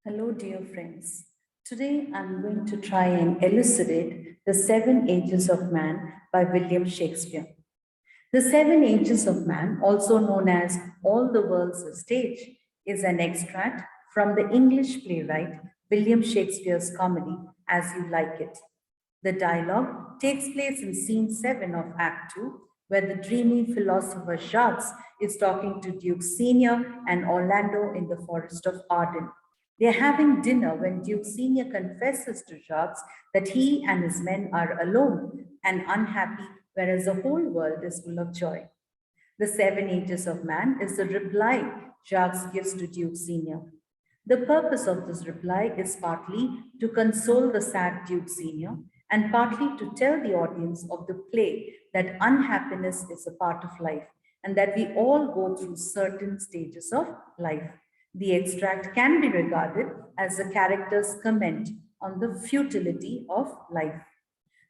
Hello, dear friends. Today I'm going to try and elucidate The Seven Ages of Man by William Shakespeare. The Seven Ages of Man, also known as All the World's a Stage, is an extract from the English playwright William Shakespeare's comedy As You Like It. The dialogue takes place in scene 7 of Act 2, where the dreamy philosopher Jacques is talking to Duke Senior and Orlando in the forest of Arden. They are having dinner when Duke Senior confesses to Jacques that he and his men are alone and unhappy, whereas the whole world is full of joy. The Seven Ages of Man is the reply Jacques gives to Duke Senior. The purpose of this reply is partly to console the sad Duke Senior and partly to tell the audience of the play that unhappiness is a part of life and that we all go through certain stages of life. The extract can be regarded as the character's comment on the futility of life.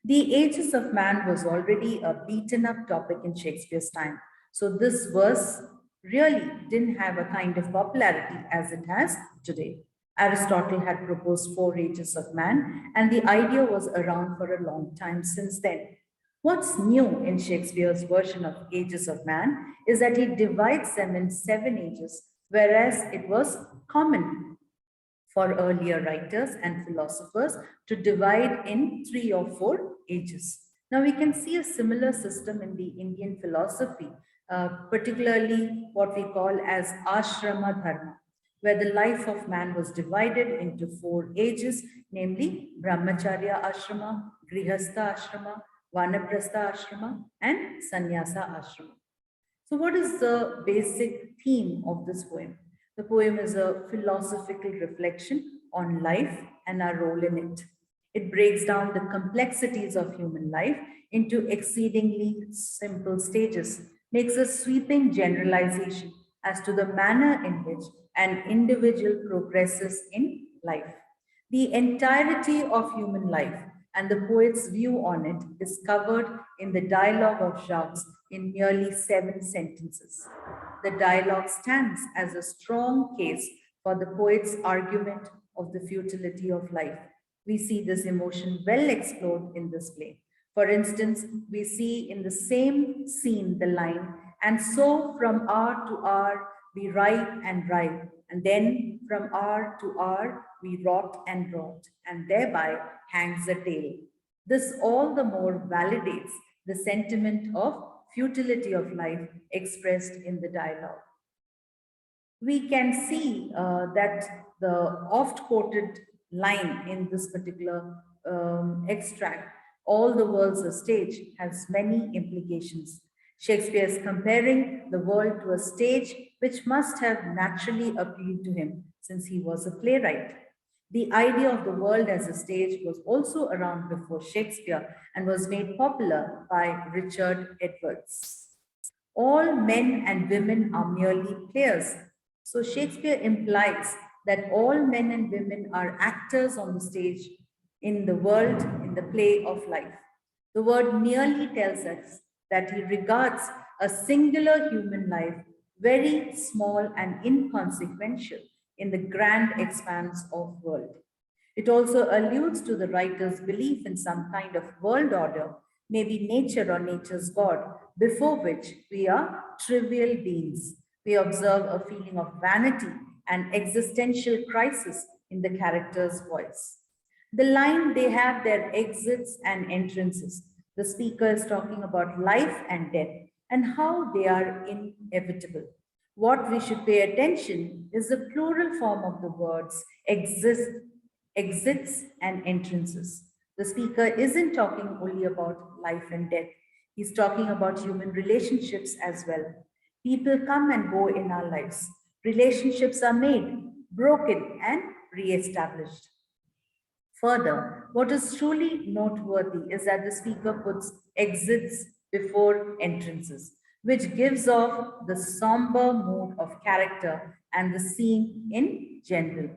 The ages of man was already a beaten up topic in Shakespeare's time. So this verse really didn't have a kind of popularity as it has today. Aristotle had proposed four ages of man, and the idea was around for a long time since then. What's new in Shakespeare's version of Ages of Man is that he divides them in seven ages, whereas it was common for earlier writers and philosophers to divide in three or four ages. Now, we can see a similar system in the Indian philosophy, particularly what we call as ashrama dharma, where the life of man was divided into four ages, namely brahmacharya ashrama, grihastha ashrama, vanaprastha ashrama, and sannyasa ashrama. So, what is the basic theme of this poem? The poem is a philosophical reflection on life and our role in it. It breaks down the complexities of human life into exceedingly simple stages, makes a sweeping generalization as to the manner in which an individual progresses in life. The entirety of human life and the poet's view on it is covered in the dialogue of Jacques in merely seven sentences. The dialogue stands as a strong case for the poet's argument of the futility of life. We see this emotion well explored in this play. For instance, we see in the same scene the line, and so from hour to hour we write and write, and then from hour to hour we rot and rot, and thereby hangs the tale. This all the more validates the sentiment of futility of life expressed in the dialogue. We can see that the oft quoted line in this particular extract, all the world's a stage, has many implications. Shakespeare is comparing the world to a stage which must have naturally appealed to him since he was a playwright. The idea of the world as a stage was also around before Shakespeare and was made popular by Richard Edwards. All men and women are merely players. So Shakespeare implies that all men and women are actors on the stage in the world, in the play of life. The word merely tells us that he regards a singular human life very small and inconsequential in the grand expanse of world. It also alludes to the writer's belief in some kind of world order, maybe nature or nature's God, before which we are trivial beings. We observe a feeling of vanity and existential crisis in the character's voice. The line, they have their exits and entrances. The speaker is talking about life and death and how they are inevitable. What we should pay attention is the plural form of the words exits and entrances. The speaker isn't talking only about life and death. He's talking about human relationships as well. People come and go in our lives. Relationships are made, broken, and re-established. Further, what is truly noteworthy is that the speaker puts exits before entrances, which gives off the somber mood of character and the scene in general.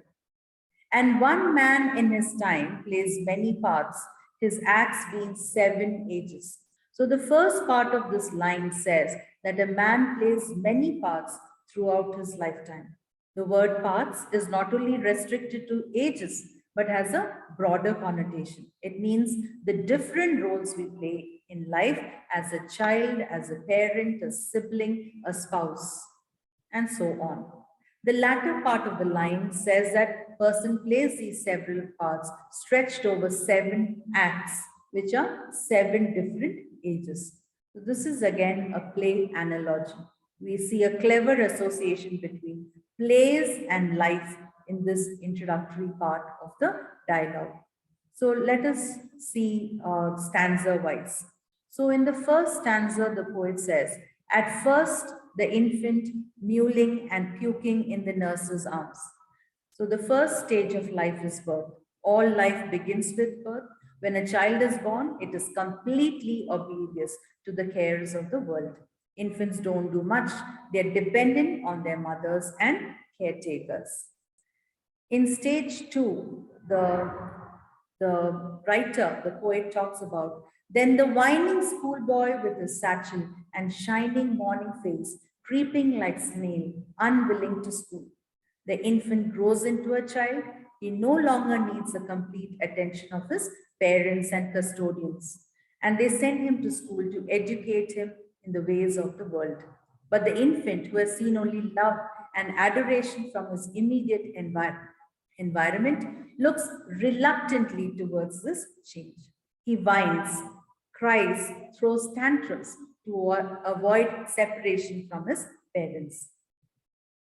And one man in his time plays many parts, his acts being seven ages. So the first part of this line says that a man plays many parts throughout his lifetime. The word parts is not only restricted to ages, but has a broader connotation. It means the different roles we play in life as a child, as a parent, a sibling, a spouse, and so on. The latter part of the line says that person plays these several parts stretched over 7 acts, which are 7 different ages. So this is again a play analogy. We see a clever association between plays and life in this introductory part of the dialogue. So let us see stanza wise. So in the first stanza, the poet says, at first, the infant mewling and puking in the nurse's arms. So the first stage of life is birth. All life begins with birth. When a child is born, it is completely oblivious to the cares of the world. Infants don't do much. They're dependent on their mothers and caretakers. In stage two, the writer, the poet talks about, then the whining schoolboy with his satchel and shining morning face, creeping like snail, unwilling to school. The infant grows into a child. He no longer needs the complete attention of his parents and custodians. And they send him to school to educate him in the ways of the world. But the infant, who has seen only love and adoration from his immediate environment, looks reluctantly towards this change. He whines, cries, throws tantrums to avoid separation from his parents.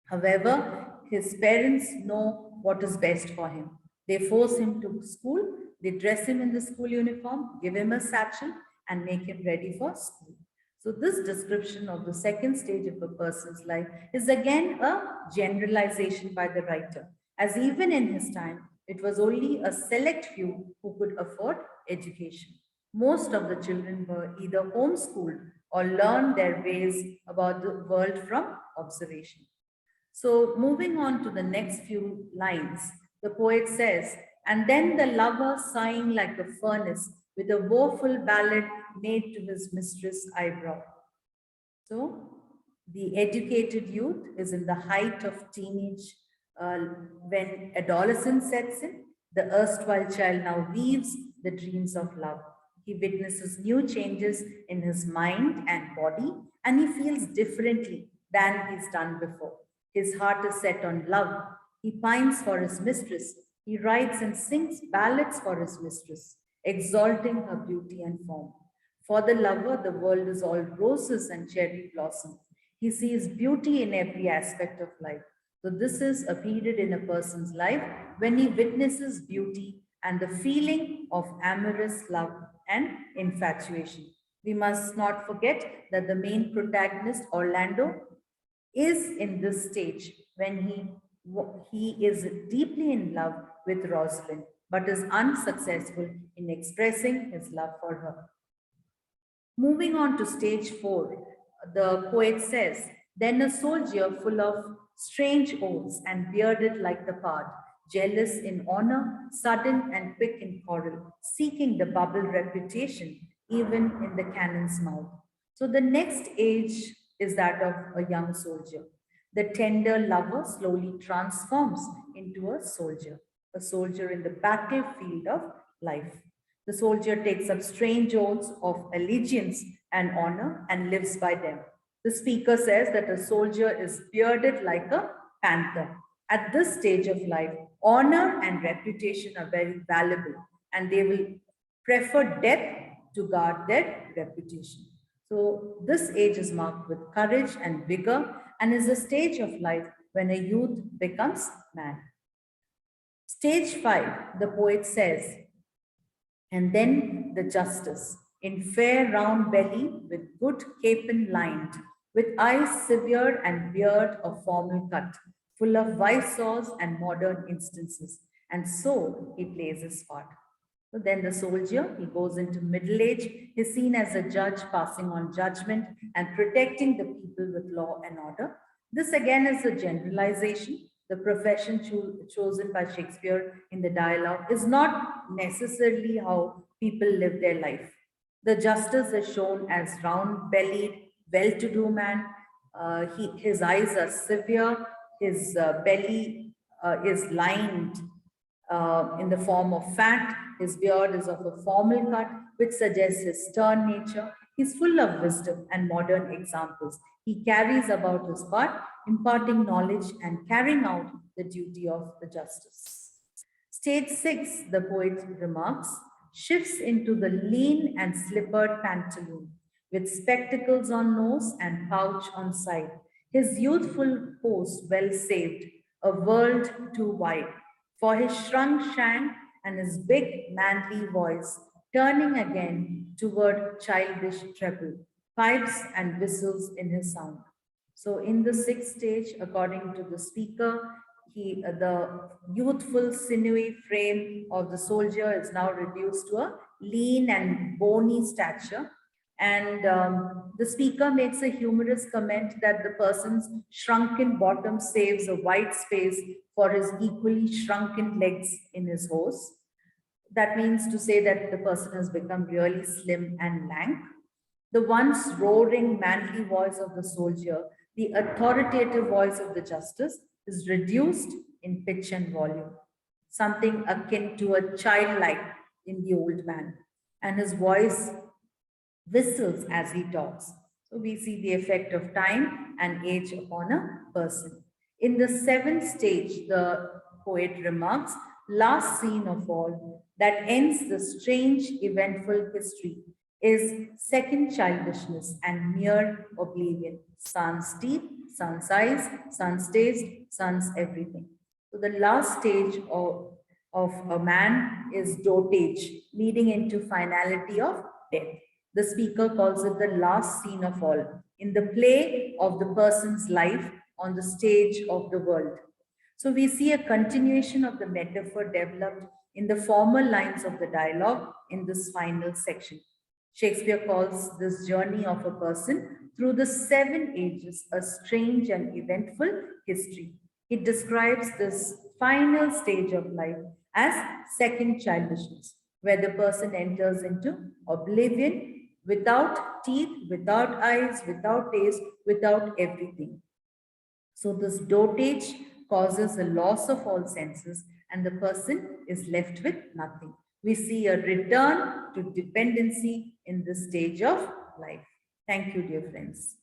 However, his parents know what is best for him. They force him to school, they dress him in the school uniform, give him a satchel, and make him ready for school. So, this description of the second stage of a person's life is again a generalization by the writer, as even in his time, it was only a select few who could afford education. Most of the children were either homeschooled or learned their ways about the world from observation. So, moving on to the next few lines, the poet says, and then the lover sighing like a furnace with a woeful ballad made to his mistress' eyebrow. So, the educated youth is in the height of teenage uh, when adolescence sets in. The erstwhile child now weaves the dreams of love. He witnesses new changes in his mind and body, and he feels differently than he's done before. His heart is set on love. He pines for his mistress. He writes and sings ballads for his mistress, exalting her beauty and form. For the lover, the world is all roses and cherry blossom. He sees beauty in every aspect of life. So, this is a period in a person's life when he witnesses beauty and the feeling of amorous love and infatuation. We must not forget that the main protagonist, Orlando, is in this stage when he is deeply in love with Rosalind, but is unsuccessful in expressing his love for her. Moving on to stage four, the poet says, then a soldier full of strange oaths and bearded like the pard, jealous in honor, sudden and quick in quarrel, seeking the bubble reputation even in the cannon's mouth. So the next age is that of a young soldier. The tender lover slowly transforms into a soldier in the battlefield of life. The soldier takes up strange oaths of allegiance and honor and lives by them. The speaker says that a soldier is bearded like a panther. At this stage of life, honor and reputation are very valuable, and they will prefer death to guard their reputation. So, this age is marked with courage and vigor and is a stage of life when a youth becomes man. Stage 5, the poet says, and then the justice, in fair round belly with good capon lined, with eyes severe and beard of formal cut, full of vice saws and modern instances. And so he plays his part. So then the soldier, he goes into middle age, is seen as a judge passing on judgment and protecting the people with law and order. This again is a generalization. The profession chosen by Shakespeare in the dialogue is not necessarily how people live their life. The justice is shown as round bellied, well to do man. His eyes are severe, his belly is lined in the form of fat. His beard is of a formal cut, which suggests his stern nature. He's full of wisdom and modern examples. He carries about his part, imparting knowledge and carrying out the duty of the justice. Stage 6, the poet remarks, shifts into the lean and slippered pantaloon, with spectacles on nose and pouch on side. His youthful pose well saved, a world too wide, for his shrunk shank and his big manly voice, turning again toward childish treble, pipes and whistles in his sound. So in the sixth stage, according to the speaker, the youthful, sinewy frame of the soldier is now reduced to a lean and bony stature. And the speaker makes a humorous comment that the person's shrunken bottom saves a wide space for his equally shrunken legs in his horse. That means to say that the person has become really slim and lank. The once roaring, manly voice of the soldier, the authoritative voice of the justice, is reduced in pitch and volume, something akin to a childlike in the old man. And his voice whistles as he talks. So we see the effect of time and age upon a person. In the seventh stage, the poet remarks, last scene of all, that ends the strange, eventful history is second childishness and mere oblivion. Sans teeth, sans eyes, sans taste, sans everything. So the last stage of a man is dotage, leading into finality of death. The speaker calls it the last scene of all, in the play of the person's life on the stage of the world. So we see a continuation of the metaphor developed in the former lines of the dialogue in this final section. Shakespeare calls this journey of a person through the seven ages a strange and eventful history. It describes this final stage of life as second childishness, where the person enters into oblivion without teeth, without eyes, without taste, without everything. So this dotage causes a loss of all senses and the person is left with nothing. We see a return to dependency in this stage of life. Thank you, dear friends.